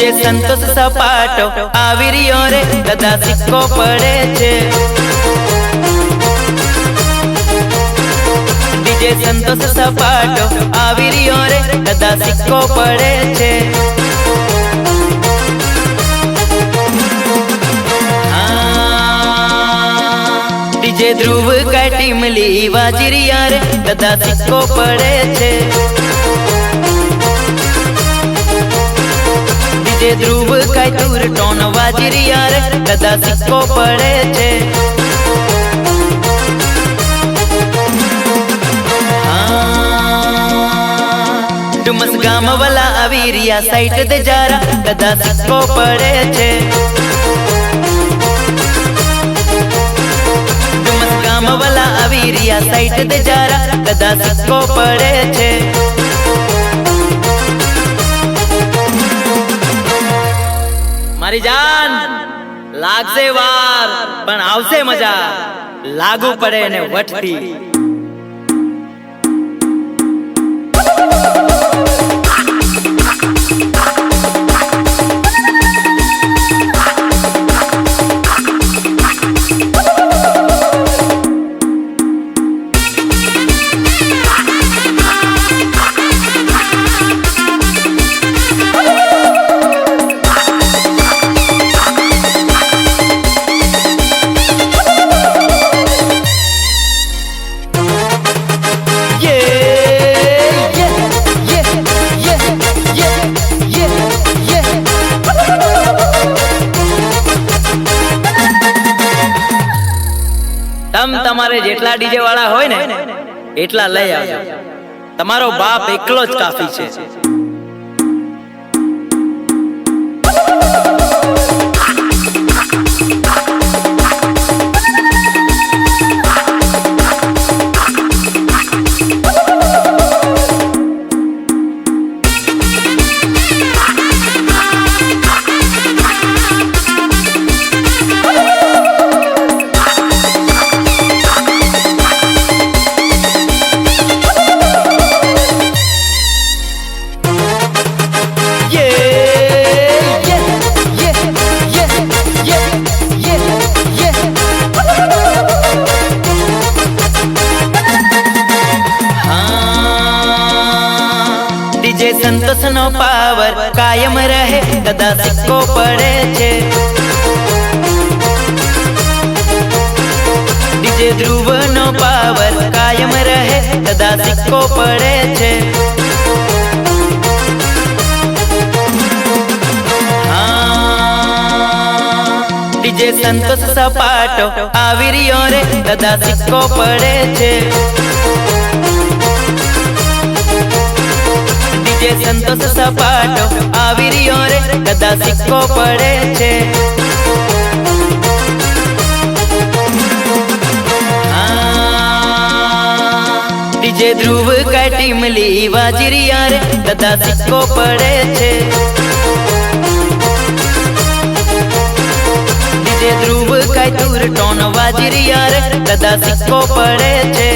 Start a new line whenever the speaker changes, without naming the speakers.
DJ संतोष सपाटो आवी रियो रे दादा सिक्को पड़े छे। डीजे संतोष सपाटो आवी रियो रे दादा सिक्को पड़े छे। डीजे ध्रुव का टीमली वाजरिया रे दादा सिक्को पड़े छे। डीजे ध्रुव का टूर टोन वाजरिया रे दादा सिक्को पड़े छे। डुमस गाम वाला अवीरिया साइट दे जारा दादा सिक्को पड़े छे। गाम वाला अवीरिया साइट दे जारा दादा सिक्को पड़े छे। मारी जान लागसे वार पण आवसे मजा लागू पड़े ने वटती। तम तमारे जेटला डीजे वाला होय ने एटला लई आवजो। तमारो बाप एकलो ज काफी छे। डीजे संतोष नो पावर कायम रहे दादा सिक्को पड़े छे। डीजे ध्रुव नो पावर कायम रहे दादा सिक्को पड़े छे। डीजे संतोष सपाटो आवी रियो रे दादा सिक्को पड़े छे। डीजे संतोष सपाटो आवी रियो रे दादा सिक्को पड़े छे। डीजे ध्रुव का टीमली वाजरिया रे दादा सिक्को पड़े छे। डीजे ध्रुव का टूर टोन वाजरिया रे दादा सिक्को पड़े छे।